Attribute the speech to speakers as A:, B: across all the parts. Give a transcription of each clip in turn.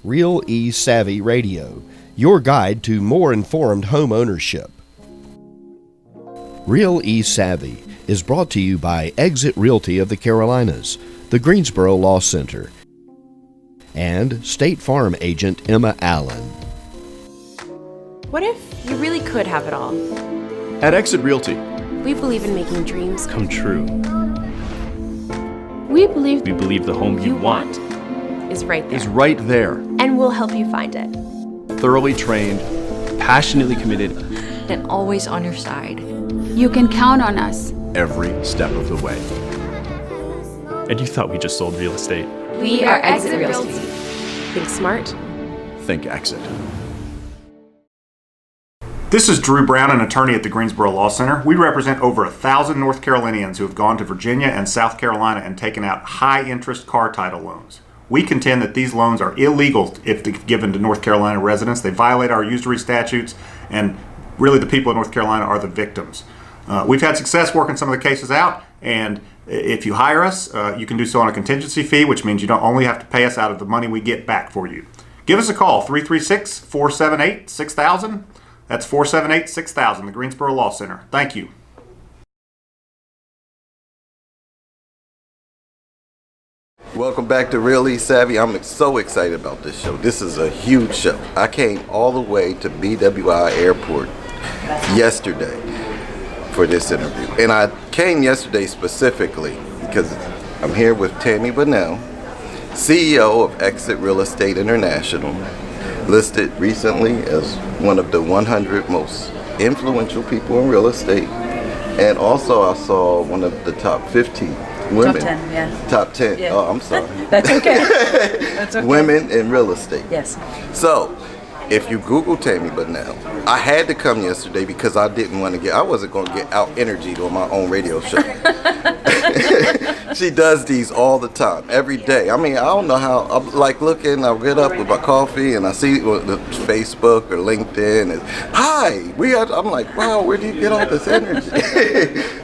A: Real E-Savvy Radio, your guide to more informed home ownership. Real E-Savvy is brought to you by Exit Realty of the Carolinas, the Greensboro Law Center, and State Farm agent Emma Allen.
B: What if you really could have it all?
C: At Exit Realty,
B: We believe in making dreams
C: come true.
B: We believe
C: We believe the home you want
B: is right there.
C: is right there.
B: And we'll help you find it.
C: Thoroughly trained, passionately committed
D: and always on your side.
E: You can count on us.
C: every step of the way. And you thought we just sold real estate.
B: We are Exit Realty. Think smart.
C: Think Exit.
F: This is Drew Brown, an attorney at the Greensboro Law Center. We represent over 1,000 North Carolinians who have gone to Virginia and South Carolina and taken out high-interest car title loans. We contend that these loans are illegal if they're given to North Carolina residents. They violate our usury statutes, and really the people of North Carolina are the victims. We've had success working some of the cases out, and if you hire us, you can do so on a contingency fee, which means you don't only have to pay us out of the money we get back for you. Give us a call, 336-478-6000. That's 478-6000, the Greensboro Law Center. Thank you.
G: Welcome back to Real E-Savvy. I'm so excited about this show. This is a huge show. I came all the way to BWI Airport yesterday for this interview. And I came yesterday specifically because I'm here with Tammy Bunnell, CEO of Exit Real Estate International, listed recently as one of the 100 most influential people in real estate. And also I saw one of the top 15 women.
H: Top 10, yeah.
G: Top 10.
H: Yeah.
G: Oh, I'm sorry.
H: That's okay. That's okay.
G: Women in real estate.
H: Yes.
G: So, if you Google Tammy Bunnell, I had to come yesterday because I wasn't going to get out energied on my own radio show. She does these all the time, every day. I mean, I don't know how, I'm like looking, I'll get up with my coffee and I see the Facebook or LinkedIn and, hi, I'm like, wow, where do you get all this energy?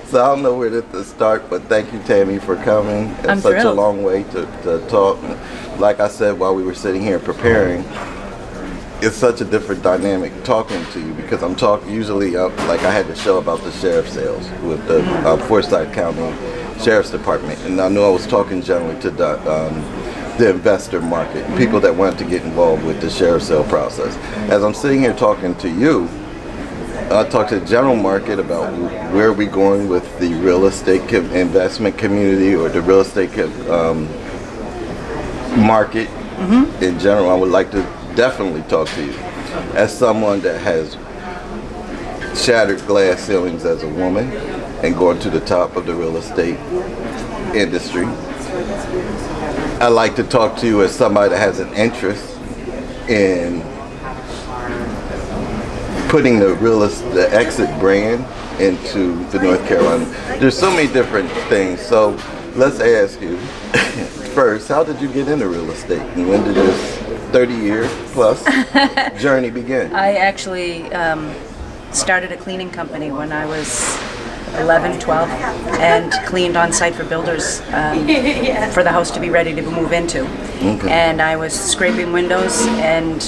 G: So I don't know where to start, but thank you, Tammy, for coming.
H: I'm
G: such
H: thrilled.
G: a long way to talk. Like I said, while we were sitting here preparing, it's such a different dynamic talking to you because I'm talking usually like I had the show about the sheriff sales with the Forsyth County Sheriff's Department, and I knew I was talking generally to the investor market, people that wanted to get involved with the sheriff sale process. As I'm sitting here talking to you, I talked to the general market about where are we going with the real estate investment community or the real estate market in general. I would like to definitely talk to you as someone that has shattered glass ceilings as a woman and going to the top of the real estate industry. I like to talk to you as somebody that has an interest in putting the Exit brand into the North Carolina. There's so many different things. So let's ask you first, how did you get into real estate and when did this 30-year plus journey begin?
H: I actually started a cleaning company when I was 11, 12, and cleaned on site for builders for the house to be ready to move into.
G: Okay.
H: And I was scraping windows, and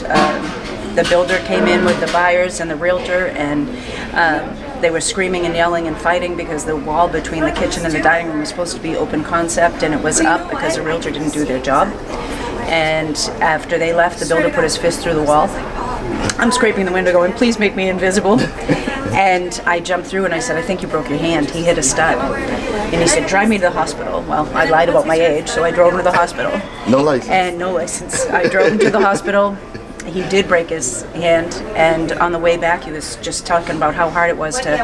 H: the builder came in with the buyers and the realtor, and they were screaming and yelling and fighting because the wall between the kitchen and the dining room was supposed to be open concept, and it was up because the realtor didn't do their job. And after they left, the builder put his fist through the wall. I'm scraping the window going, please make me invisible. And I jumped through and I said, I think you broke your hand. He hit a stud. And he said, drive me to the hospital. Well, I lied about my age, so I drove him to the hospital.
G: No license.
H: And no license. I drove him to the hospital. He did break his hand, and on the way back he was just talking about how hard it was to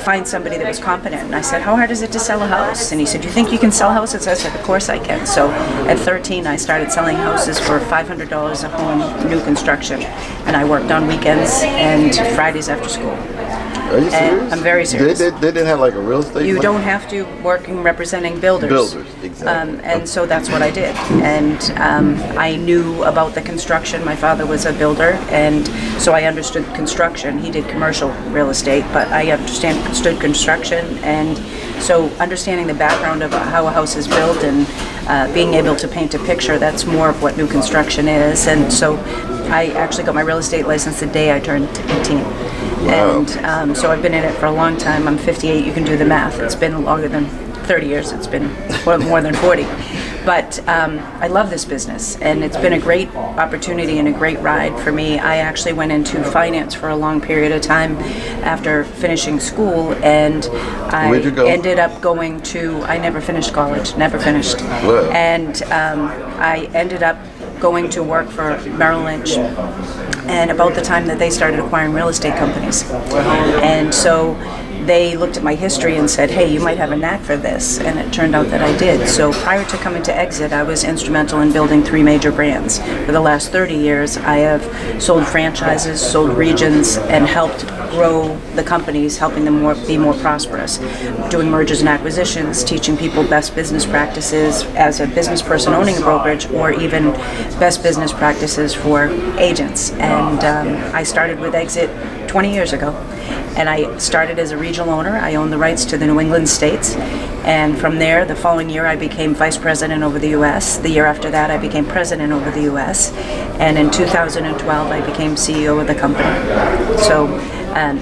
H: find somebody that was competent. And I said, how hard is it to sell a house? And he said, you think you can sell houses? I said, of course I can. So at 13 I started selling houses for $500 a home, new construction, and I worked on weekends and Fridays after school.
G: Are you serious?
H: I'm very serious.
G: They didn't have like a real estate?
H: You
G: license?
H: don't have to work in representing builders.
G: Builders, exactly.
H: And so that's what I did. And I knew about the construction. My father was a builder, and so I understood construction. He did commercial real estate, but I understood construction, and So understanding the background of how a house is built and being able to paint a picture, that's more of what new construction is. And so I actually got my real estate license the day I turned 18.
G: Wow.
H: And so I've been in it for a long time. I'm 58, you can do the math. It's been longer than 30 years, it's been more than 40. But I love this business, and it's been a great opportunity and a great ride for me. I actually went into finance for a long period of time after finishing school, and I
G: Where'd you go?
H: ended up going to, I never finished college, never finished.
G: Wow.
H: And I ended up going to work for Merrill Lynch, and about the time that they started acquiring real estate companies. And so they looked at my history and said, hey, you might have a knack for this, and it turned out that I did. So prior to coming to Exit, I was instrumental in building 3 major brands. For the last 30 years, I have sold franchises, sold regions, and helped grow the companies, helping them be more prosperous, doing mergers and acquisitions, teaching people best business practices as a business person owning a brokerage, or even best business practices for agents. And I started with Exit 20 years ago. And I started as a regional owner. I owned the rights to the New England states. And from there, the following year, I became vice president over the U.S. The year after that, I became president over the U.S. And in 2012, I became CEO of the company. So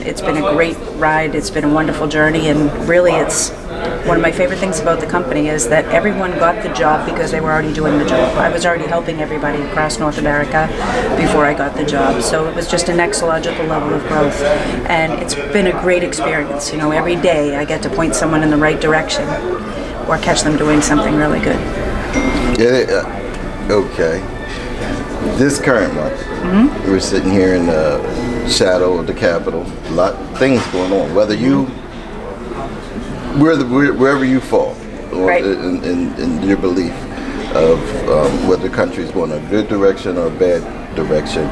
H: it's been a great ride. It's been a wonderful journey. And really, it's one of my favorite things about the company is that everyone got the job because they were already doing the job. I was already helping everybody across North America before I got the job. So it was just an ecological level of growth. And it's been a great experience. You know, every day I get to point someone in the right direction or catch them doing something really good.
G: Yeah, okay. This current market, we're sitting here in the shadow of the Capitol. A lot of things going on. Whether you wherever you fall, or
H: Right.
G: in your belief of whether the country is going a good direction or a bad direction,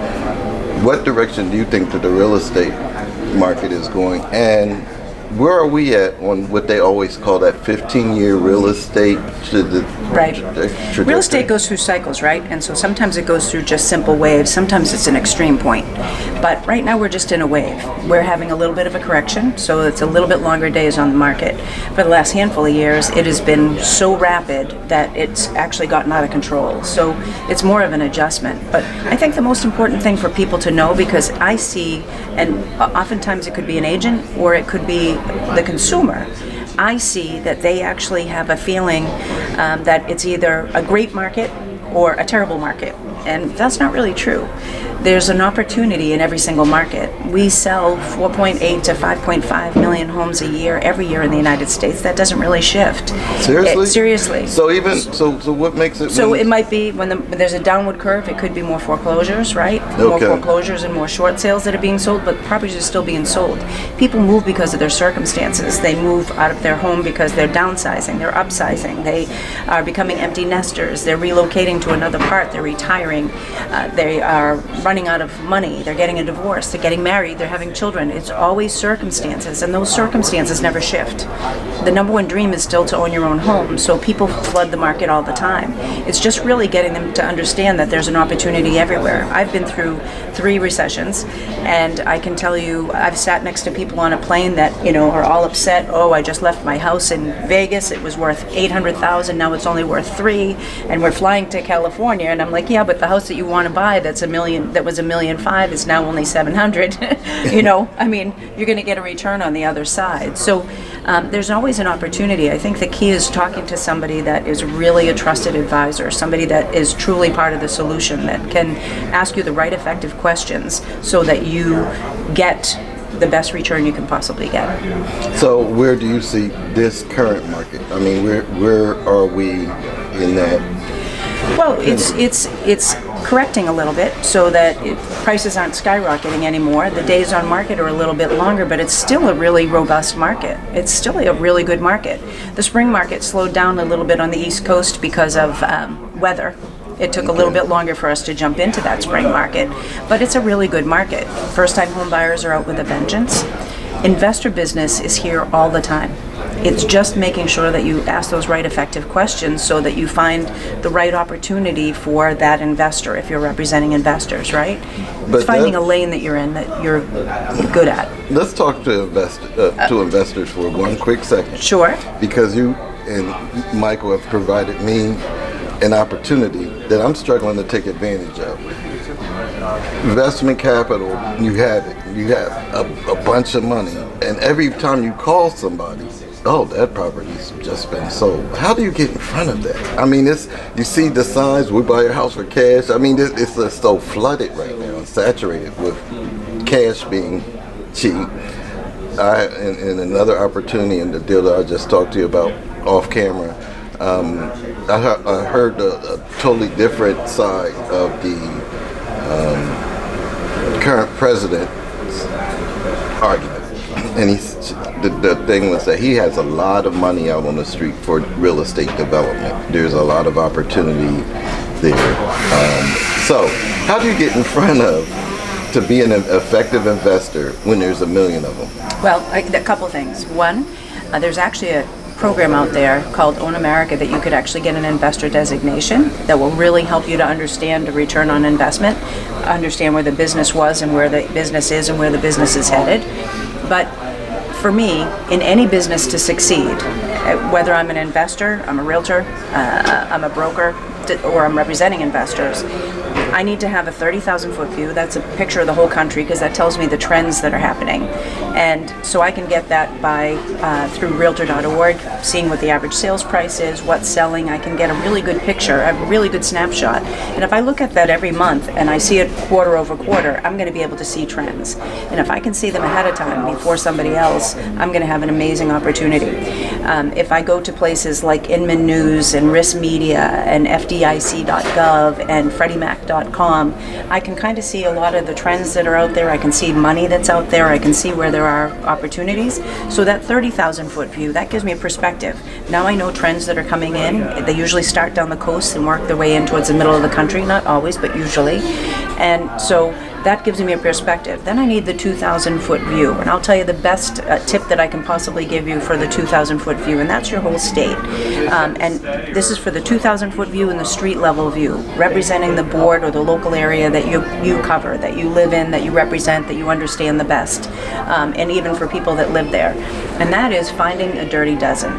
G: what direction do you think that the real estate market is going, and where are we at on what they always call that 15-year real estate
H: Right.
G: trajectory?
H: Real estate goes through cycles, right? And so sometimes it goes through just simple waves. Sometimes it's an extreme point. But right now we're just in a wave. We're having a little bit of a correction, so it's a little bit longer days on the market. For the last handful of years, it has been so rapid that it's actually gotten out of control. So it's more of an adjustment. But I think the most important thing for people to know, because I see, and oftentimes it could be an agent or it could be the consumer, I see that they actually have a feeling that it's either a great market or a terrible market. And that's not really true. There's an opportunity in every single market. We sell 4.8 to 5.5 million homes a year, every year in the United States. That doesn't really shift.
G: Seriously?
H: Seriously.
G: So even so what makes it?
H: So
G: when-
H: it might be when there's a downward curve, it could be more foreclosures, right? More
G: Okay.
H: foreclosures and more short sales that are being sold, but properties are still being sold. People move because of their circumstances. They move out of their home because they're downsizing, they're upsizing, they are becoming empty nesters, they're relocating to another part, they're retiring, they are running out of money, they're getting a divorce, they're getting married, they're having children. It's always circumstances, and those circumstances never shift. The number one dream is still to own your own home, so people flood the market all the time. It's just really getting them to understand that there's an opportunity everywhere. I've been through 3 recessions, and I can tell you, I've sat next to people on a plane that, you know, are all upset. Oh, I just left my house in Vegas. It was worth $800,000. Now it's only worth $3, and we're flying to California. And I'm like, yeah, but the house that you want to buy that was $1.5 million is now only $700,000. You know, I mean, you're going to get a return on the other side. So there's always an opportunity. I think the key is talking to somebody that is really a trusted advisor, somebody that is truly part of the solution, that can ask you the right effective questions so that you get the best return you can possibly get.
G: So where do you see this current market? I mean, where are we in that?
H: Well, it's correcting a little bit so that prices aren't skyrocketing anymore. The days on market are a little bit longer, but it's still a really robust market. It's still a really good market. The spring market slowed down a little bit on the East Coast because of weather. It took a little bit longer for us to jump into that spring market, but it's a really good market. First-time home buyers are out with a vengeance. Investor business is here all the time. It's just making sure that you ask those right effective questions so that you find the right opportunity for that investor if you're representing investors, right?
G: But
H: It's finding
G: that-
H: a lane that you're in that you're good at.
G: Let's talk to investors for one quick second.
H: Sure.
G: Because you and Michael have provided me an opportunity that I'm struggling to take advantage of. Investment capital, you have it. You have a bunch of money, and every time you call somebody, oh, that property's just been sold. How do you get in front of that? I mean, you see the signs, we buy a house for cash. I mean, it's just so flooded right now and saturated with cash being cheap. And another opportunity in the deal that I just talked to you about off camera, I heard a totally different side of the current president's argument. And the thing was that he has a lot of money out on the street for real estate development. There's a lot of opportunity there. So how do you get in front of to be an effective investor when there's a million of them?
H: Well, a couple things. One, there's actually a program out there called Own America that you could actually get an investor designation that will really help you to understand the return on investment, understand where the business was and where the business is and where the business is headed. But for me, in any business to succeed, whether I'm an investor, I'm a realtor, I'm a broker, or I'm representing investors, I need to have a 30,000 foot view. That's a picture of the whole country because that tells me the trends that are happening. And so I can get that by through realtor.org, seeing what the average sales price is, what's selling. I can get a really good picture, a really good snapshot. And if I look at that every month and I see it quarter over quarter, I'm going to be able to see trends. And if I can see them ahead of time before somebody else, I'm going to have an amazing opportunity. If I go to places like Inman News and Risk Media and FDIC.gov and FreddieMac.com, I can kind of see a lot of the trends that are out there. I can see money that's out there. I can see where there are opportunities. So that 30,000 foot view, that gives me a perspective. Now I know trends that are coming in. They usually start down the coast and work their way in towards the middle of the country. Not always, but usually. And so that gives me a perspective. Then I need the 2,000 foot view. And I'll tell you the best tip that I can possibly give you for the 2,000 foot view, and that's your whole state. And this is for the 2,000 foot view and the street level view, representing the board or the local area that you cover, that you live in, that you represent, that you understand the best, and even for people that live there. And that is finding a dirty dozen.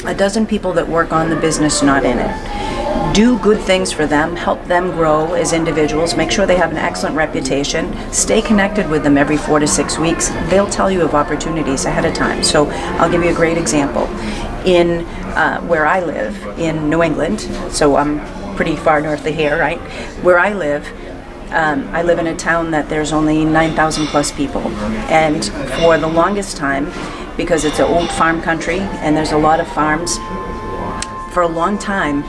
H: A dozen people that work on the business, not in it. Do good things for them, help them grow as individuals, make sure they have an excellent reputation, stay connected with them every 4 to 6 weeks. They'll tell you of opportunities ahead of time. So I'll give you a great example. In where I live, in New England, so I'm pretty far north of here, right? Where I live in a town that there's only 9,000 plus people. And for the longest time, because it's an old farm country and there's a lot of farms, for a long time,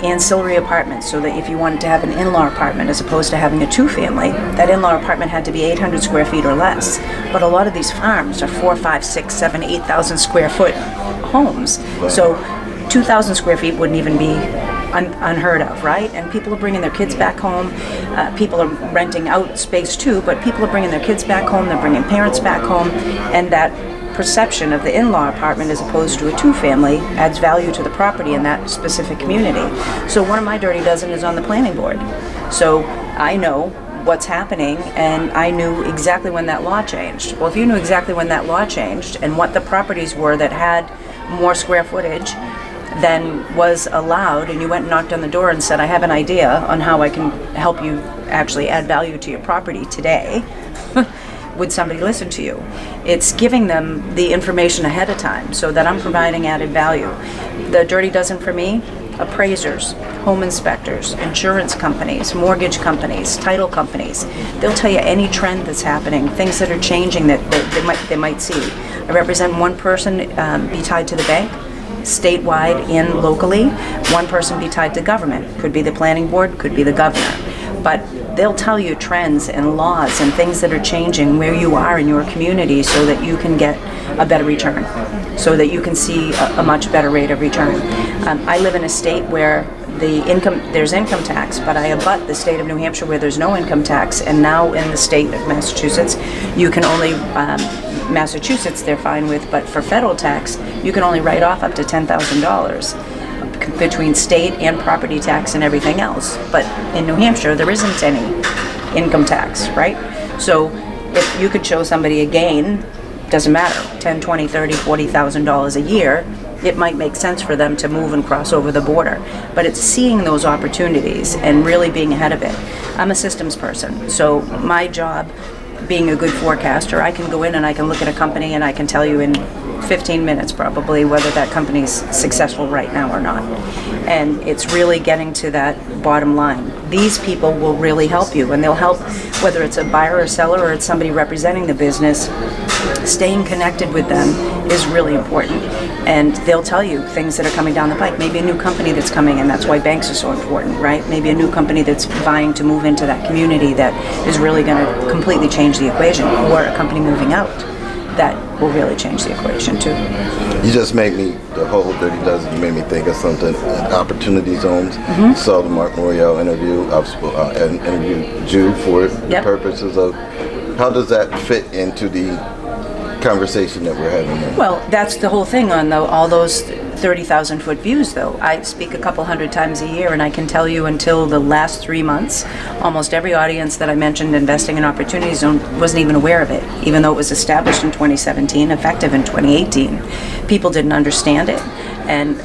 H: ancillary apartments, so that if you wanted to have an in-law apartment as opposed to having a two-family, that in-law apartment had to be 800 square feet or less. But a lot of these farms are 4, 5, 6, 7, 8,000 square foot homes. So 2,000 square feet wouldn't even be unheard of, right? And people are bringing their kids back home. People are renting out space too, but people are bringing their kids back home. They're bringing parents back home, and that perception of the in-law apartment as opposed to a two-family adds value to the property in that specific community. So one of my dirty dozen is on the planning board. So I know what's happening, and I knew exactly when that law changed. Well, if you knew exactly when that law changed and what the properties were that had more square footage than was allowed, and you went and knocked on the door and said, I have an idea on how I can help you actually add value to your property today, would somebody listen to you? It's giving them the information ahead of time so that I'm providing added value. The dirty dozen for me, appraisers, home inspectors, insurance companies, mortgage companies, title companies. They'll tell you any trend that's happening, things that are changing that they might see. I represent one person be tied to the bank, statewide and locally. One person be tied to government. Could be the planning board, could be the governor. But they'll tell you trends and laws and things that are changing where you are in your community so that you can get a better return, so that you can see a much better rate of return. I live in a state where there's income tax, but I abut the state of New Hampshire where there's no income tax, and now in the state of Massachusetts, you can only Massachusetts, they're fine with, but for federal tax, you can only write off up to $10,000 between state and property tax and everything else. But in New Hampshire, there isn't any income tax, right? So if you could show somebody a gain, doesn't matter, $10, $20, $30, $40,000 a year, it might make sense for them to move and cross over the border. But it's seeing those opportunities and really being ahead of it. I'm a systems person, so my job, being a good forecaster, I can go in and I can look at a company and I can tell you in 15 minutes probably whether that company's successful right now or not. And it's really getting to that bottom line. These people will really help you, and they'll help whether it's a buyer or seller or it's somebody representing the business. Staying connected with them is really important, and they'll tell you things that are coming down the pike. Maybe a new company that's coming in, that's why banks are so important, right? Maybe a new company that's vying to move into that community that is really going to completely change the equation, or a company moving out that will really change the equation too.
G: You just made me, the whole Dirty Dozen made me think of something, opportunity zones. Saw the Mark Morial interview, and interviewed Jude for the purposes of, how does that fit into the conversation that we're having now?
H: Well, that's the whole thing on all those 30,000 foot views, though. I speak a couple hundred times a year, and I can tell you until the last 3 months, almost every audience that I mentioned investing in Opportunity Zone wasn't even aware of it, even though it was established in 2017, effective in 2018. People didn't understand it. And,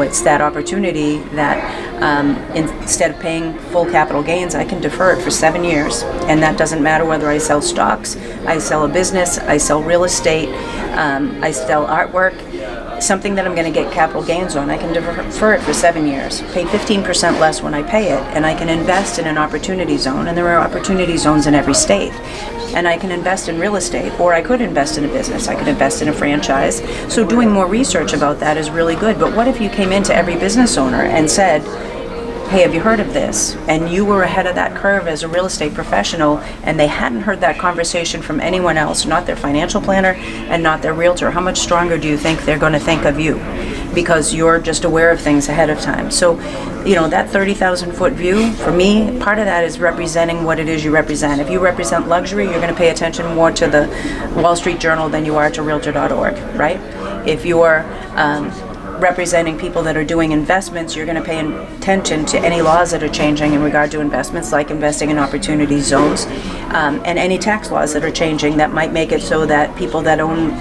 H: it's that opportunity that instead of paying full capital gains, I can defer it for 7 years. And that doesn't matter whether I sell stocks, I sell a business, I sell real estate, I sell artwork, something that I'm going to get capital gains on. I can defer it for 7 years, pay 15% less when I pay it, and I can invest in an opportunity zone. And there are opportunity zones in every state. And I can invest in real estate, or I could invest in a business. I could invest in a franchise. So doing more research about that is really good. But what if you came into every business owner and said, hey, have you heard of this? And you were ahead of that curve as a real estate professional, and they hadn't heard that conversation from anyone else, not their financial planner and not their realtor. How much stronger do you think they're going to think of you? Because you're just aware of things ahead of time. So, that 30,000 foot view, for me, part of that is representing what it is you represent. If you represent luxury, you're going to pay attention more to the Wall Street Journal than you are to Realtor.org, right? If you're representing people that are doing investments, you're going to pay attention to any laws that are changing in regard to investments, like investing in opportunity zones, and any tax laws that are changing that might make it so that people that own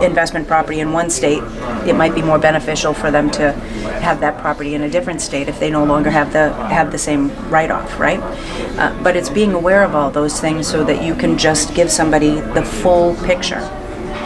H: investment property in one state, it might be more beneficial for them to have that property in a different state if they no longer have the same write-off, right? But it's being aware of all those things so that you can just give somebody the full picture.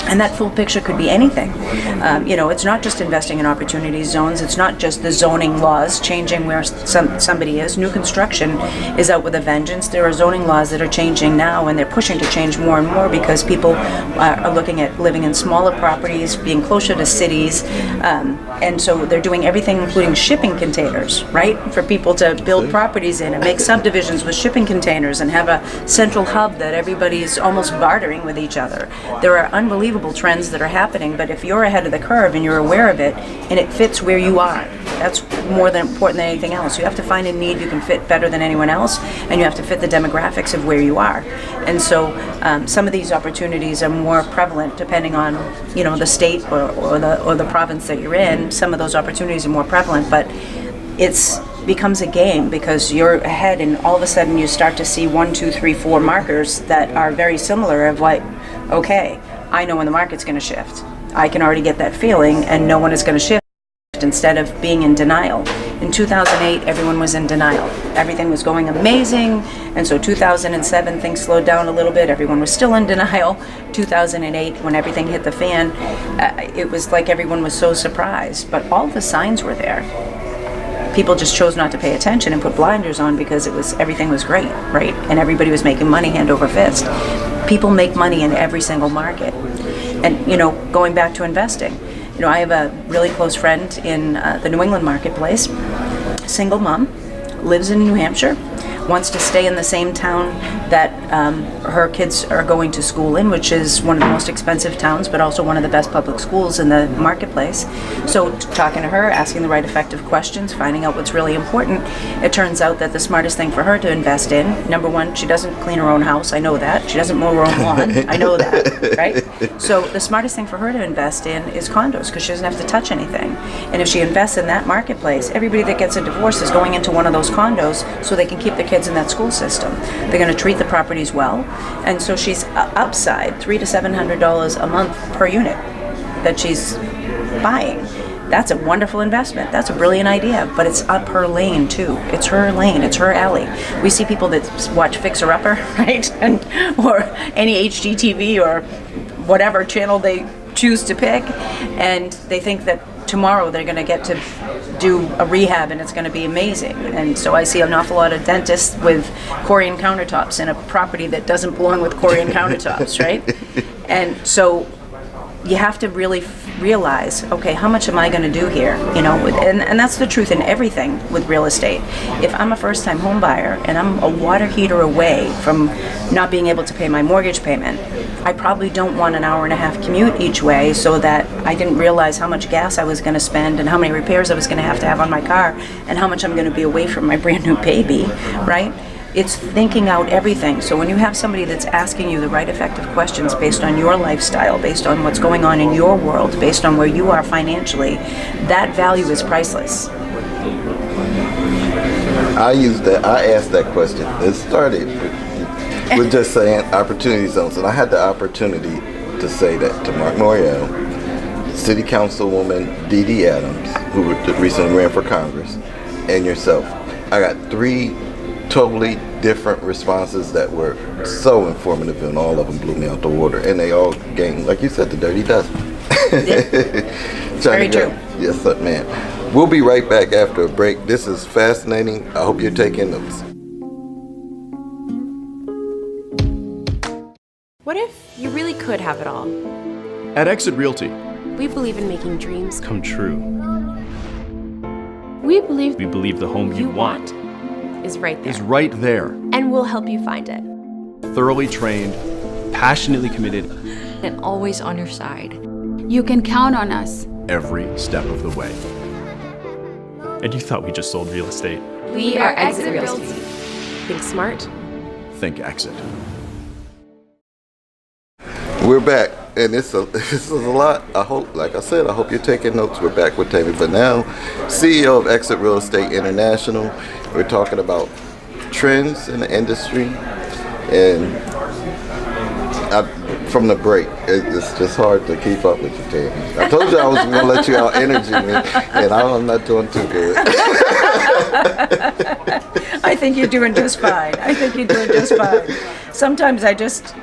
H: And that full picture could be anything. It's not just investing in opportunity zones. It's not just the zoning laws changing where somebody is. New construction is out with a vengeance. There are zoning laws that are changing now, and they're pushing to change more and more because people are looking at living in smaller properties, being closer to cities. And so they're doing everything, including shipping containers, right? For people to build properties in and make subdivisions with shipping containers and have a central hub that everybody's almost bartering with each other. There are unbelievable trends that are happening, but if you're ahead of the curve and you're aware of it and it fits where you are, that's more than important than anything else. You have to find a need you can fit better than anyone else, and you have to fit the demographics of where you are. And so some of these opportunities are more prevalent depending on the state or the province that you're in. Some of those opportunities are more prevalent, but it's becomes a game because you're ahead, and all of a sudden you start to see 1, 2, 3, 4 markers that are very similar of like, okay, I know when the market's going to shift. I can already get that feeling, and no one is going to shift instead of being in denial. In 2008, everyone was in denial. Everything was going amazing, and so 2007, things slowed down a little bit. Everyone was still in denial. 2008, when everything hit the fan, it was like everyone was so surprised, but all the signs were there. People just chose not to pay attention and put blinders on because everything was great, right? And everybody was making money hand over fist. People make money in every single market. And, going back to investing, I have a really close friend in the New England marketplace, single mom, lives in New Hampshire, wants to stay in the same town that her kids are going to school in, which is one of the most expensive towns, but also one of the best public schools in the marketplace. So talking to her, asking the right effective questions, finding out what's really important, it turns out that the smartest thing for her to invest in, number one, she doesn't clean her own house, I know that. She doesn't mow her own lawn, I know that, right? So the smartest thing for her to invest in is condos, because she doesn't have to touch anything. And if she invests in that marketplace, everybody that gets a divorce is going into one of those condos so they can keep the kids in that school system. They're going to treat the properties well, and so she's upside $300 to $700 a month per unit that she's buying. That's a wonderful investment. That's a brilliant idea, but it's up her lane too. It's her lane. It's her alley. We see people that watch Fixer Upper, right, or any HGTV or whatever channel they choose to pick, and they think that tomorrow they're going to get to do a rehab and it's going to be amazing. And so I see an awful lot of dentists with Corian countertops in a property that doesn't belong with Corian countertops, right? And so you have to really realize, okay, how much am I going to do here? You know, and that's the truth in everything with real estate. If I'm a first-time home buyer and I'm a water heater away from not being able to pay my mortgage payment, I probably don't want an hour and a half commute each way, so that I didn't realize how much gas I was going to spend and how many repairs I was going to have on my car and how much I'm going to be away from my brand new baby, right? It's thinking out everything. So when you have somebody that's asking you the right effective questions based on your lifestyle, based on what's going on in your world, based on where you are financially, that value is priceless.
G: I asked that question. It started with just saying opportunity zones, and I had the opportunity to say that to Mark Morial, City Councilwoman Dee Dee Adams, who recently ran for Congress, and yourself. I got 3 totally different responses that were so informative, and all of them blew me out the water, and they all gained, like you said, the dirty dozen.
H: Very true.
G: Yes, sir, man. We'll be right back after a break. This is fascinating. I hope you're taking notes.
B: What if you really could have it all?
C: At Exit Realty,
I: We believe in making dreams
C: come true.
E: We believe
C: We believe the home you want
I: is right there.
C: is right there.
I: And we'll help you find it.
C: Thoroughly trained, passionately committed
D: and always on your side.
E: you can count on us.
C: every step of the way. And you thought we just sold real estate.
B: We are Exit Realty.
I: Think smart.
C: Think Exit.
G: We're back, and this is a lot. I hope, like I said, I hope you're taking notes. We're back with Tammy Bunnell, CEO of Exit Real Estate International. We're talking about trends in the industry, and from the break, it's just hard to keep up with you, Tammy. I told you I was going to let you out energy me, and I'm not doing too good.
H: I think you're doing just fine. Sometimes I just,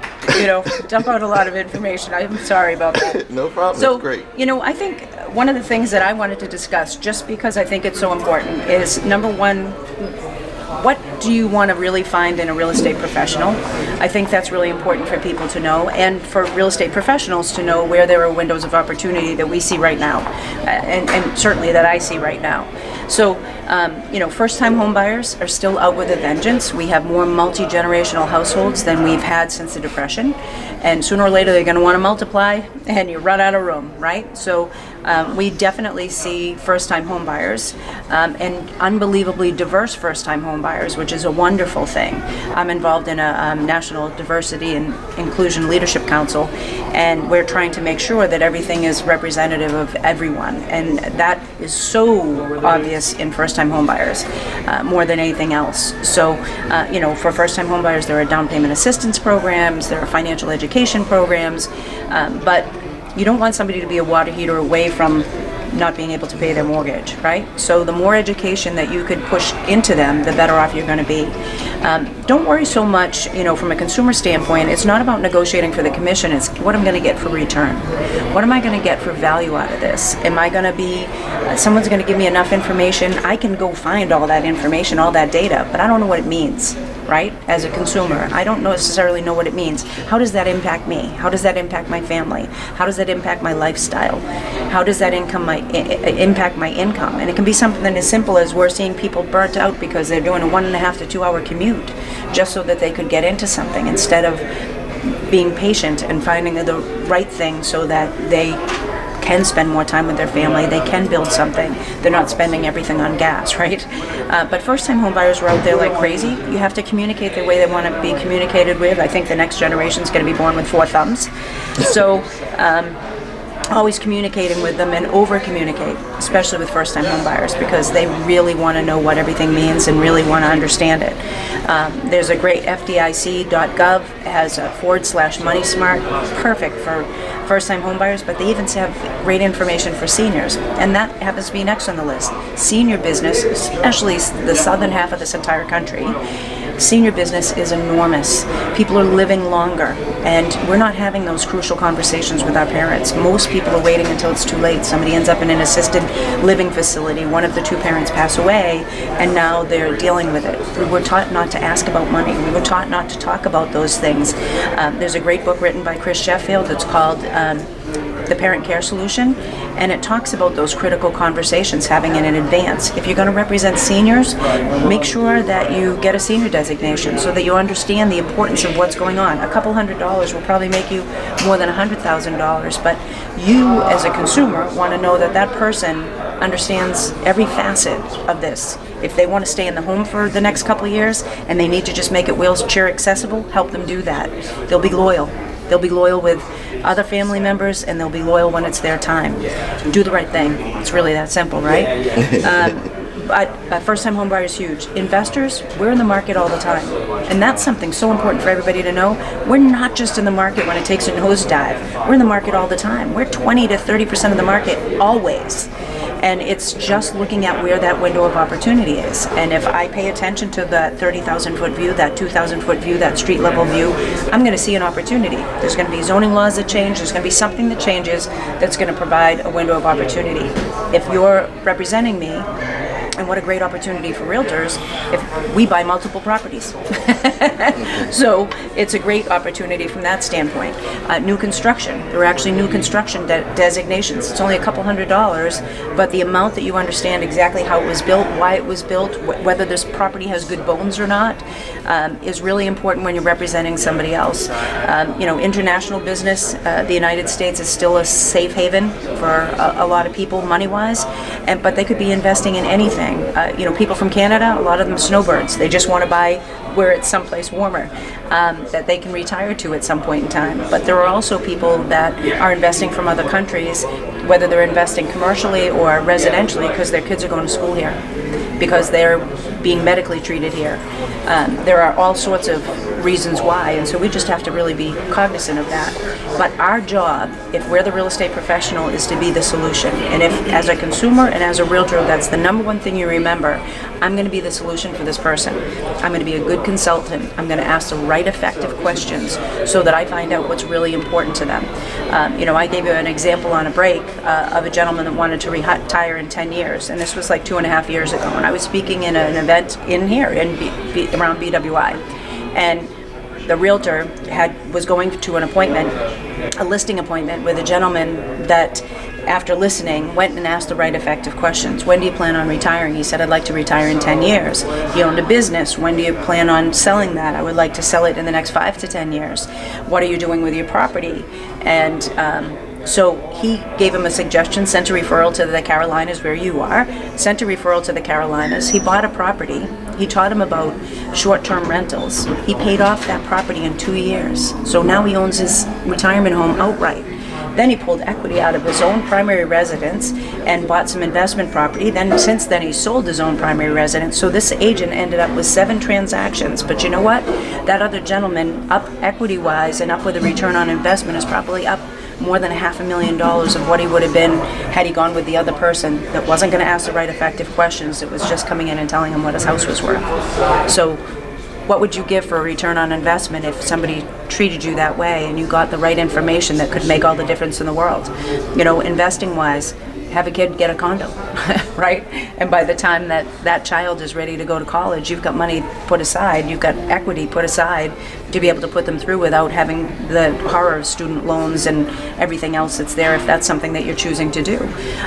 H: dump out a lot of information. I'm sorry about that.
G: No problem.
H: So,
G: it's great.
H: I think one of the things that I wanted to discuss, just because I think it's so important, is number one, what do you want to really find in a real estate professional? I think that's really important for people to know, and for real estate professionals to know where there are windows of opportunity that we see right now, and certainly that I see right now. So, first-time home buyers are still out with a vengeance. We have more multi-generational households than we've had since the Depression, and sooner or later they're going to want to multiply, and you run out of room, right? So we definitely see first-time home buyers, and unbelievably diverse first-time home buyers, which is a wonderful thing. I'm involved in a National Diversity and Inclusion Leadership Council, and we're trying to make sure that everything is representative of everyone, and that is so obvious in first-time home buyers, more than anything else. So, for first-time home buyers, there are down payment assistance programs, there are financial education programs, but you don't want somebody to be a water heater away from not being able to pay their mortgage, right? So the more education that you could push into them, the better off you're going to be. Don't worry so much, from a consumer standpoint, it's not about negotiating for the commission, it's what I'm going to get for return. What am I going to get for value out of this? Am I going to be, someone's going to give me enough information, I can go find all that information, all that data, but I don't know what it means, right? As a consumer, I don't necessarily know what it means. How does that impact me? How does that impact my family? How does that impact my lifestyle? How does that impact my income? And it can be something as simple as we're seeing people burnt out because they're doing a 1.5 to 2 hour commute. commute just so that they could get into something instead of being patient and finding the right thing so that they can spend more time with their family, they can build something, they're not spending everything on gas, right? But first-time home buyers are out there like crazy. You have to communicate the way they want to be communicated with. I think the next generation is going to be born with 4 thumbs. So always communicating with them and over-communicate, especially with first-time home buyers, because they really want to know what everything means and really want to understand it. There's a great FDIC.gov, has a /Money Smart, perfect for first-time home buyers, but they even have great information for seniors, and that happens to be next on the list. Senior business, especially the southern half of this entire country, senior business is enormous. People are living longer, and we're not having those crucial conversations with our parents. Most people are waiting until it's too late. Somebody ends up in an assisted living facility, one of the 2 parents pass away, and now they're dealing with it. We were taught not to ask about money. We were taught not to talk about those things. There's a great book written by Chris Sheffield that's called The Parent Care Solution, and it talks about those critical conversations having it in advance. If you're going to represent seniors, make sure that you get a senior designation so that you understand the importance of what's going on. A couple $100s will probably make you more than $100,000, but you as a consumer want to know that that person understands every facet of this. If they want to stay in the home for the next couple of years and they need to just make it wheelchair accessible, help them do that. They'll be loyal. They'll be loyal with other family members, and they'll be loyal when it's their time. Do the right thing. It's really that simple, right? But first-time home buyer is huge. Investors, we're in the market all the time. And that's something so important for everybody to know. We're not just in the market when it takes a nosedive. We're in the market all the time. We're 20 to 30% of the market always. And it's just looking at where that window of opportunity is. And if I pay attention to that 30,000-foot view, that 2,000-foot view, that street-level view, I'm going to see an opportunity. There's going to be zoning laws that change. There's going to be something that changes that's going to provide a window of opportunity. If you're representing me, and what a great opportunity for realtors if we buy multiple properties. So it's a great opportunity from that standpoint. New construction, there are actually new construction designations. It's only a couple $100s, but the amount that you understand exactly how it was built, why it was built, whether this property has good bones or not, is really important when you're representing somebody else. International business, the United States is still a safe haven for a lot of people money-wise, but they could be investing in anything. People from Canada, a lot of them are snowbirds. They just want to buy where it's someplace warmer that they can retire to at some point in time. But there are also people that are investing from other countries, whether they're investing commercially or residentially, because their kids are going to school here, because they're being medically treated here. There are all sorts of reasons why, and so we just have to really be cognizant of that. But our job, if we're the real estate professional, is to be the solution. And if, as a consumer and as a realtor, that's the number one thing you remember, I'm going to be the solution for this person. I'm going to be a good consultant. I'm going to ask the right effective questions so that I find out what's really important to them. I gave you an example on a break of a gentleman that wanted to retire in 10 years, and this was like 2.5 years ago, and I was speaking in an event in here around BWI, and the realtor was going to a listing appointment with a gentleman that, after listening, went and asked the right effective questions. When do you plan on retiring? He said, I'd like to retire in 10 years. He owned a business. When do you plan on selling that? I would like to sell it in the next 5 to 10 years. What are you doing with your property? And so he gave him a suggestion, sent a referral to the Carolinas, where you are, sent a referral to the Carolinas. He bought a property. He taught him about short-term rentals. He paid off that property in 2 years. So now he owns his retirement home outright. Then he pulled equity out of his own primary residence and bought some investment property. Since then, he sold his own primary residence. So this agent ended up with 7 transactions. But you know what? That other gentleman, up equity-wise and up with a return on investment, is probably up more than $500,000 of what he would have been had he gone with the other person that wasn't going to ask the right effective questions. It was just coming in and telling him what his house was worth. So what would you give for a return on investment if somebody treated you that way and you got the right information that could make all the difference in the world? Investing wise, have a kid get a condo, right? And by the time that child is ready to go to college, you've got money put aside, you've got equity put aside to be able to put them through without having the horror of student loans and everything else that's there, if that's something that you're choosing to do.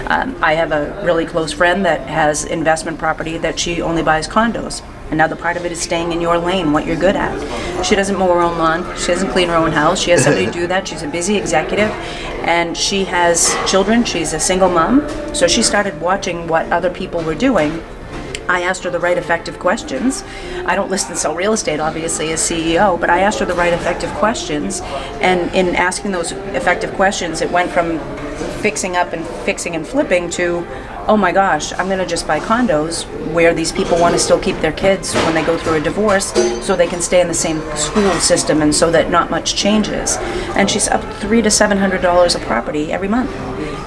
H: I have a really close friend that has investment property that she only buys condos. Another part of it is staying in your lane, what you're good at. She doesn't mow her own lawn. She doesn't clean her own house. She has somebody do that. She's a busy executive, and she has children. She's a single mom. So she started watching what other people were doing. I asked her the right effective questions. I don't list and sell real estate, obviously, as CEO, but I asked her the right effective questions. And in asking those effective questions, it went from fixing up and fixing and flipping to, oh my gosh, I'm going to just buy condos where these people want to still keep their kids when they go through a divorce so they can stay in the same school system and so that not much changes. And she's up $300 to $700 a property every month.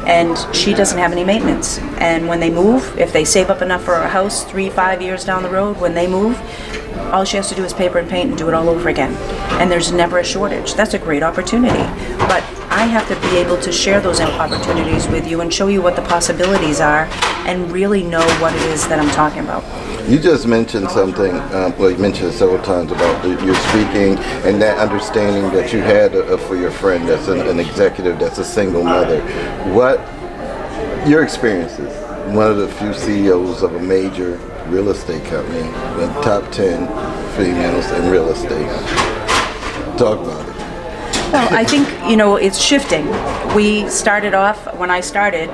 H: And she doesn't have any maintenance. And when they move, if they save up enough for a house 3-5 years down the road, when they move, all she has to do is paper and paint and do it all over again. And there's never a shortage. That's a great opportunity. But I have to be able to share those opportunities with you and show you what the possibilities are and really know what it is that I'm talking about.
G: You just mentioned something, well, you mentioned it several times about your speaking and that understanding that you had for your friend that's an executive, that's a single mother. What your experiences, one of the few CEOs of a major real estate company, the top 10 females in real estate. Talk about it.
H: Well, I think, it's shifting. We started off, when I started,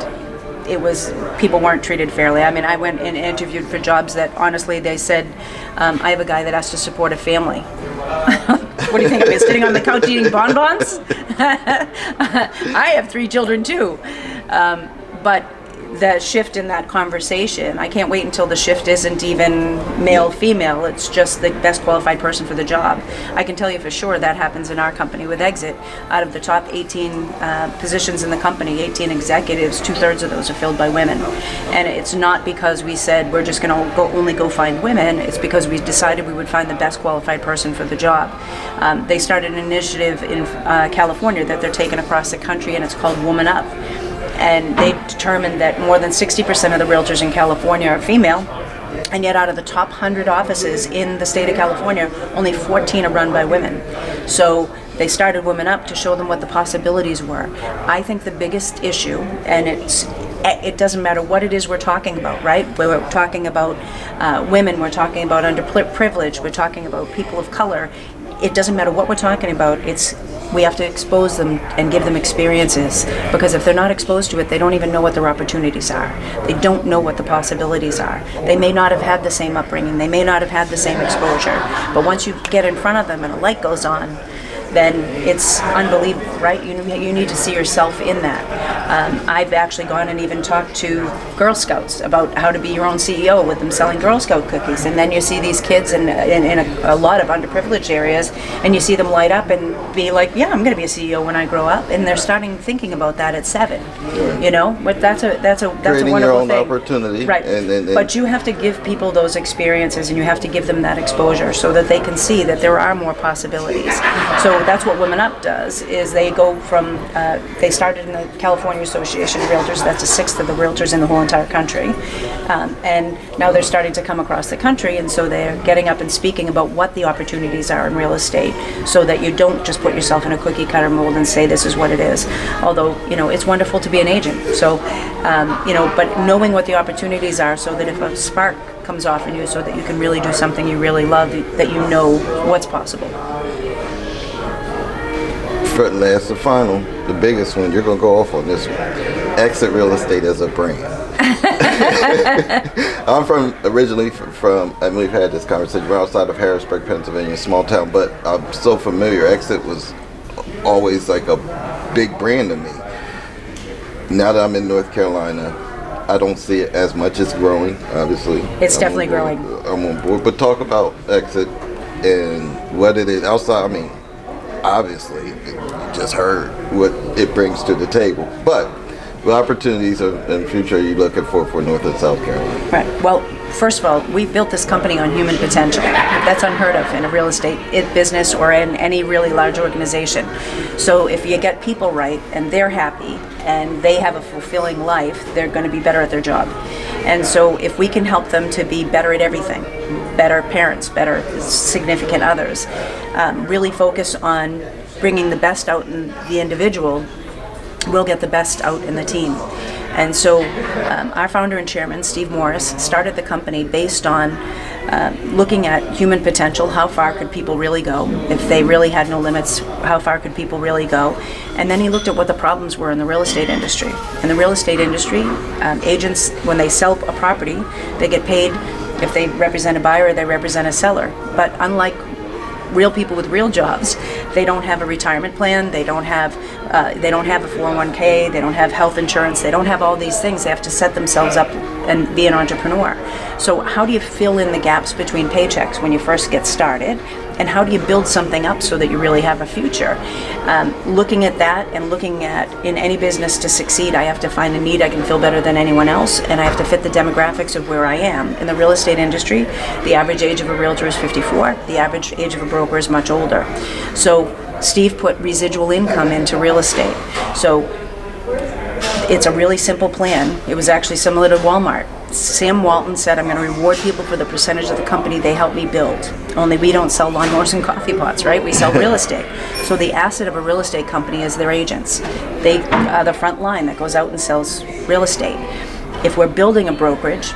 H: it was, people weren't treated fairly. I mean, I went and interviewed for jobs that, honestly, they said, I have a guy that has to support a family. What do you think of me, sitting on the couch eating bonbons? I have 3 children, too. But the shift in that conversation, I can't wait until the shift isn't even male-female, it's just the best qualified person for the job. I can tell you for sure that happens in our company with Exit. Out of the top 18 positions in the company, 18 executives, 2/3 of those are filled by women. And it's not because we said we're just going to only go find women, it's because we decided we would find the best qualified person for the job. They started an initiative in California that they're taking across the country, and it's called Woman Up. And they determined that more than 60% of the realtors in California are female, and yet out of the top 100 offices in the state of California, only 14 are run by women. So they started Women Up to show them what the possibilities were. I think the biggest issue, and it doesn't matter what it is we're talking about, right? We're talking about women, we're talking about underprivileged, we're talking about people of color. It doesn't matter what we're talking about, we have to expose them and give them experiences, because if they're not exposed to it, they don't even know what their opportunities are. They don't know what the possibilities are. They may not have had the same upbringing, they may not have had the same exposure, but once you get in front of them and a light goes on, then it's unbelievable, right? You need to see yourself in that. I've actually gone and even talked to Girl Scouts about how to be your own CEO with them selling Girl Scout cookies. And then you see these kids in a lot of underprivileged areas, and you see them light up and be like, yeah, I'm going to be a CEO when I grow up. And they're starting thinking about that at 7, But that's a
G: Creating
H: wonderful
G: your own
H: thing.
G: opportunity.
H: Right.
G: And
H: but you have to give people those experiences, and you have to give them that exposure so that they can see that there are more possibilities. So that's what Women Up does, is they go from, they started in the California Association of Realtors, that's 1/6 of the realtors in the whole entire country, and now they're starting to come across the country, and so they're getting up and speaking about what the opportunities are in real estate, so that you don't just put yourself in a cookie cutter mold and say this is what it is. Although, it's wonderful to be an agent, so, but knowing what the opportunities are, so that if a spark comes off in you, so that you can really do something you really love, that you know what's possible.
G: last and final, the biggest one, you're going to go off on this one. Exit Real Estate as a brand. I'm originally from, and we've had this conversation, we're outside of Harrisburg, Pennsylvania, small town, but I'm so familiar. Exit was always like a big brand to me. Now that I'm in North Carolina, I don't see it as much as growing, obviously.
H: It's definitely growing.
G: I'm on board. But talk about Exit and what it is outside. I mean, obviously, you just heard what it brings to the table. But what opportunities in the future are you looking for North and South Carolina?
H: Right. Well, first of all, we built this company on human potential. That's unheard of in a real estate business or in any really large organization. So if you get people right and they're happy and they have a fulfilling life, they're going to be better at their job. And so if we can help them to be better at everything, better parents, better significant others, really focus on bringing the best out in the individual, we'll get the best out in the team. And so our founder and chairman, Steve Morris, started the company based on looking at human potential. How far could people really go? If they really had no limits, how far could people really go? And then he looked at what the problems were in the real estate industry. In the real estate industry, agents, when they sell a property, they get paid if they represent a buyer or they represent a seller. But unlike real people with real jobs, they don't have a retirement plan, they don't have a 401k, they don't have health insurance, they don't have all these things. They have to set themselves up and be an entrepreneur. So how do you fill in the gaps between paychecks when you first get started? And how do you build something up so that you really have a future? Looking at that and looking at, in any business to succeed, I have to find a need I can fill better than anyone else, and I have to fit the demographics of where I am. In the real estate industry, the average age of a realtor is 54. The average age of a broker is much older. So Steve put residual income into real estate. So it's a really simple plan. It was actually similar to Walmart. Sam Walton said, I'm going to reward people for the percentage of the company they help me build. Only we don't sell lawnmowers and coffee pots, right? We sell real estate. So the asset of a real estate company is their agents. They are the front line that goes out and sells real estate. If we're building a brokerage,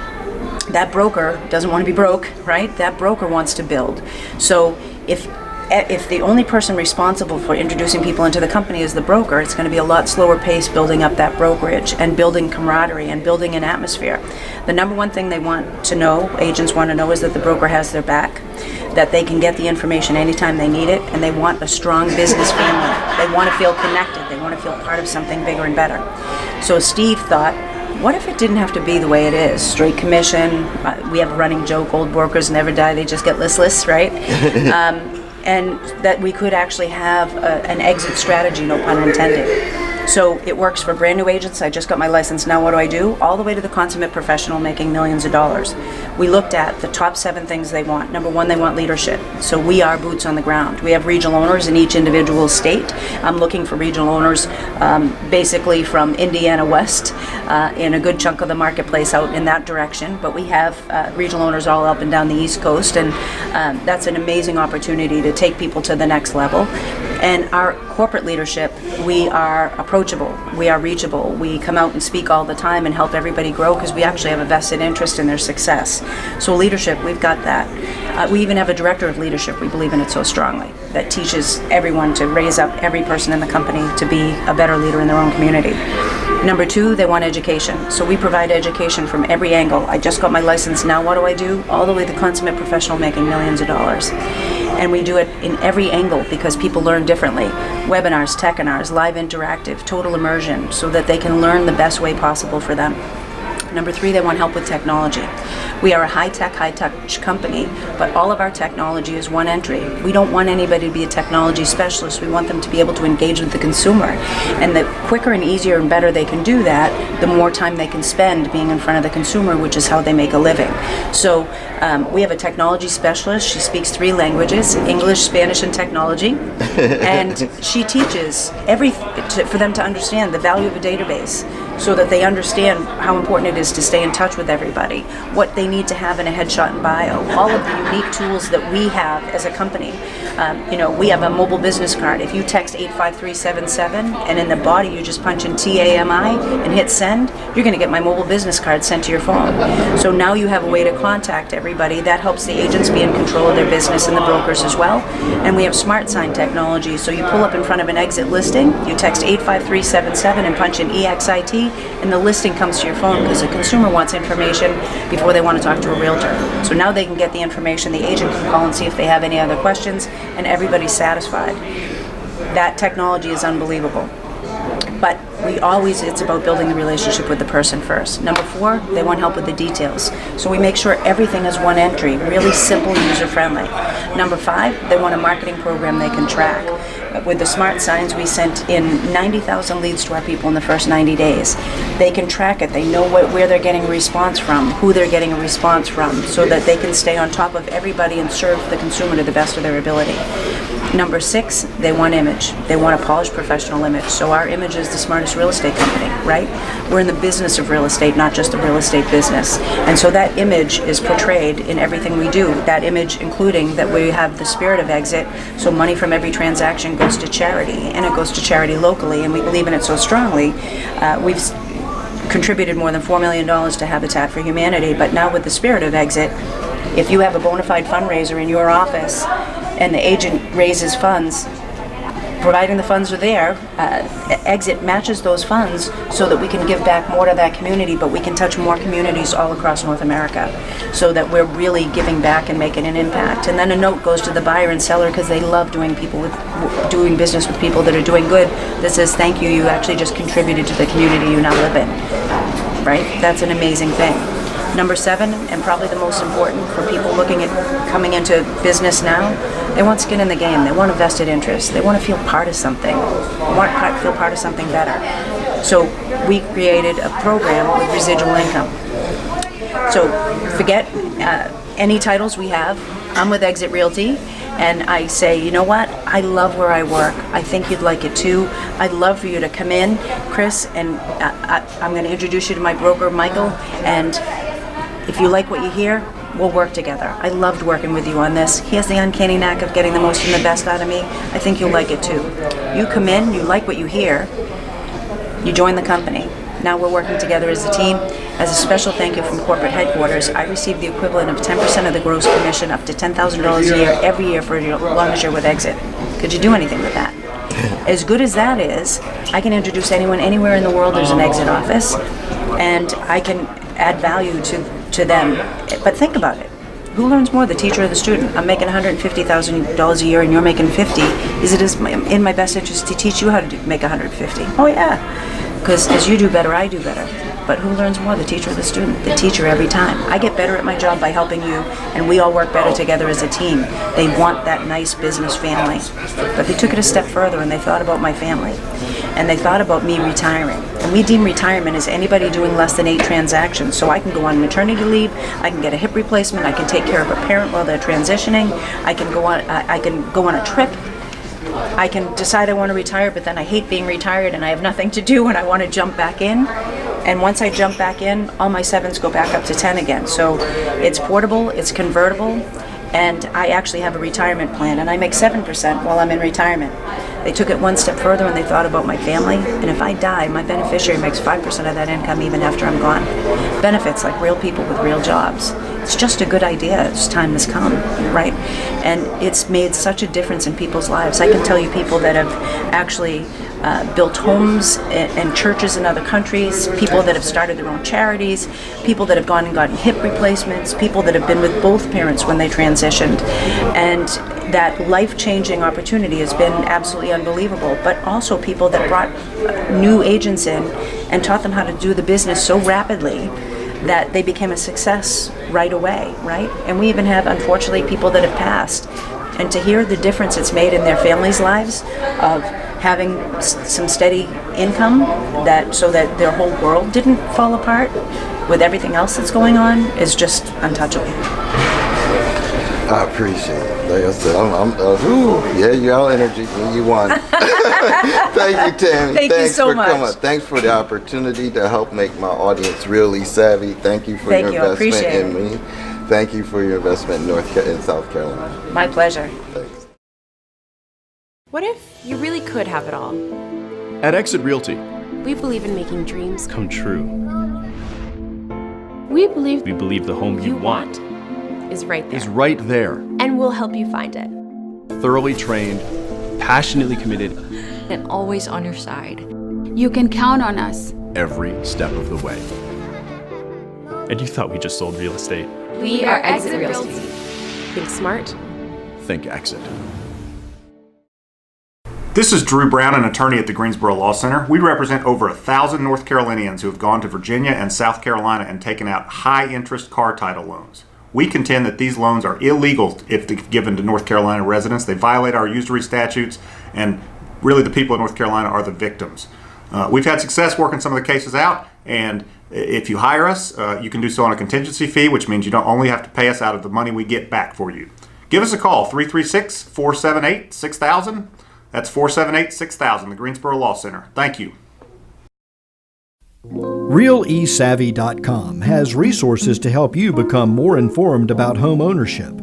H: that broker doesn't want to be broke, right? That broker wants to build. So if the only person responsible for introducing people into the company is the broker, it's going to be a lot slower pace building up that brokerage and building camaraderie and building an atmosphere. The number one thing they want to know, agents want to know, is that the broker has their back, that they can get the information anytime they need it, and they want a strong business family. They want to feel connected. They want to feel part of something bigger and better. So Steve thought, what if it didn't have to be the way it is? Straight commission. We have a running joke, old brokers never die, they just get listless, right? And that we could actually have an exit strategy, no pun intended. So it works for brand new agents. I just got my license, now what do I do? All the way to the consummate professional making millions of dollars. We looked at the top 7 things they want. Number 1, they want leadership. So we are boots on the ground. We have regional owners in each individual state. I'm looking for regional owners basically from Indiana West in a good chunk of the marketplace out in that direction. But we have regional owners all up and down the East Coast, and that's an amazing opportunity to take people to the next level. And our corporate leadership, we are approachable, we are reachable, we come out and speak all the time and help everybody grow because we actually have a vested interest in their success. So leadership, we've got that. We even have a director of leadership, we believe in it so strongly, that teaches everyone to raise up every person in the company to be a better leader in their own community. Number 2, they want education. So we provide education from every angle. I just got my license, now what do? All the way to the consummate professional making millions of dollars. And we do it in every angle because people learn differently. Webinars, techinars, live interactive, total immersion, so that they can learn the best way possible for them. Number 3, they want help with technology. We are a high-tech, high-touch company, but all of our technology is one entry. We don't want anybody to be a technology specialist. We want them to be able to engage with the consumer. And the quicker and easier and better they can do that, the more time they can spend being in front of the consumer, which is how they make a living. So we have a technology specialist. She speaks 3 languages, English, Spanish, and technology. And she teaches for them to understand the value of a database, so that they understand how important it is to stay in touch with everybody, what they need to have in a headshot and bio, all of the unique tools that we have as a company. We have a mobile business card. If you text 85377 and in the body you just punch in TAMI and hit send, you're going to get my mobile business card sent to your phone. So now you have a way to contact everybody. That helps the agents be in control of their business and the brokers as well. And we have smart sign technology. So you pull up in front of an exit listing, you text 85377 and punch in EXIT, and the listing comes to your phone because the consumer wants information before they want to talk to a realtor. So now they can get the information, the agent can call and see if they have any other questions, and everybody's satisfied. That technology is unbelievable. But it's about building the relationship with the person first. Number 4, they want help with the details. So we make sure everything is one entry, really simple, user-friendly. Number 5, they want a marketing program they can track. With the smart signs, we sent in 90,000 leads to our people in the first 90 days. They can track it. They know where they're getting a response from, who they're getting a response from, so that they can stay on top of everybody and serve the consumer to the best of their ability. Number 6, they want image. They want a polished professional image. So our image is the smartest real estate company, right? We're in the business of real estate, not just a real estate business. And so that image is portrayed in everything we do. That image including that we have the spirit of Exit, so money from every transaction goes to charity, and it goes to charity locally, and we believe in it so strongly. We've contributed more than $4 million to Habitat for Humanity, but now with the spirit of Exit, if you have a bona fide fundraiser in your office and the agent raises funds, providing the funds are there, Exit matches those funds so that we can give back more to that community, but we can touch more communities all across North America so that we're really giving back and making an impact. And then a note goes to the buyer and seller because they love doing business with people that are doing good that says, thank you, you actually just contributed to the community you now live in, right? That's an amazing thing. Number 7, and probably the most important for people looking at coming into business now, they want skin in the game. They want a vested interest. They want to feel part of something. They want to feel part of something better. So we created a program with residual income. So forget any titles we have. I'm with Exit Realty, and I say, you know what? I love where I work. I think you'd like it too. I'd love for you to come in, Chris, and I'm going to introduce you to my broker, Michael, and if you like what you hear, we'll work together. I loved working with you on this. He has the uncanny knack of getting the most and the best out of me. I think you'll like it too. You come in, you like what you hear, you join the company. Now we're working together as a team. As a special thank you from corporate headquarters, I receive the equivalent of 10% of the gross commission, up to $10,000 a year, every year for as long as you're with Exit. Could you do anything with that? As good as that is, I can introduce anyone anywhere in the world there's an Exit office, and I can add value to them. But think about it. Who learns more, the teacher or the student? I'm making $150,000 a year and you're making $50. Is it in my best interest to teach you how to make $150,000? Oh yeah, because as you do better, I do better. But who learns more, the teacher or the student? The teacher every time. I get better at my job by helping you, and we all work better together as a team. They want that nice business family. But they took it a step further and they thought about my family. And they thought about me retiring. And we deem retirement as anybody doing less than 8 transactions. So I can go on maternity leave, I can get a hip replacement, I can take care of a parent while they're transitioning, I can go on a trip. I can decide I want to retire, but then I hate being retired and I have nothing to do and I want to jump back in. And once I jump back in, all my 7s go back up to 10 again. So it's portable, it's convertible, and I actually have a retirement plan, and I make 7% while I'm in retirement. They took it one step further and they thought about my family, and if I die, my beneficiary makes 5% of that income even after I'm gone. Benefits like real people with real jobs. It's just a good idea. It's time has come, right? And it's made such a difference in people's lives. I can tell you people that have actually built homes and churches in other countries, people that have started their own charities, people that have gone and gotten hip replacements, people that have been with both parents when they transitioned. And that life-changing opportunity has been absolutely unbelievable. But also people that brought new agents in and taught them how to do the business so rapidly that they became a success right away, right? And we even have, unfortunately, people that have passed. And to hear the difference it's made in their families' lives of having some steady income so that their whole world didn't fall apart with everything else that's going on is just untouchable.
G: I appreciate it. Like I said, you got energy when you want. Thank you, Tammy.
H: Thanks you so much.
G: Coming. Thanks for the opportunity to help make my audience really savvy. Thank you for your investment in me. Thank you for your investment in South Carolina.
H: My pleasure.
G: Thanks.
B: What if you really could have it all?
C: At Exit Realty,
I: We believe in making dreams
C: come true.
E: We believe
C: We believe the home you want
I: is right there.
C: is right there.
I: And we'll help you find it.
C: Thoroughly trained, passionately committed
D: and always on your side.
E: you can count on us.
C: every step of the way. And you thought we just sold real estate?
B: We are Exit Realty.
I: Think smart.
C: Think Exit.
F: This is Drew Brown, an attorney at the Greensboro Law Center. We represent over 1,000 North Carolinians who have gone to Virginia and South Carolina and taken out high-interest car title loans. We contend that these loans are illegal if they're given to North Carolina residents. They violate our usury statutes, and really the people of North Carolina are the victims. We've had success working some of the cases out, and if you hire us, you can do so on a contingency fee, which means you don't only have to pay us out of the money we get back for you. Give us a call, 336-478-6000. That's 478-6000, the Greensboro Law Center. Thank you.
J: RealESavvy.com has resources to help you become more informed about home ownership.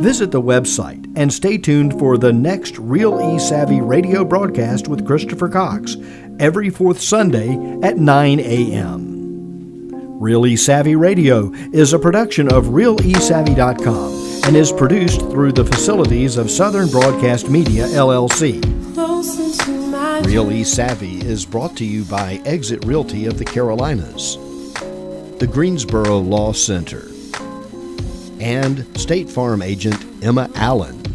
J: Visit the website and stay tuned for the next Real eSavvy radio broadcast with Christopher Cox every fourth Sunday at 9 a.m. Real eSavvy Radio is a production of RealESavvy.com and is produced through the facilities of Southern Broadcast Media, LLC. Real eSavvy is brought to you by Exit Realty of the Carolinas, the Greensboro Law Center, and State Farm agent Emma Allen.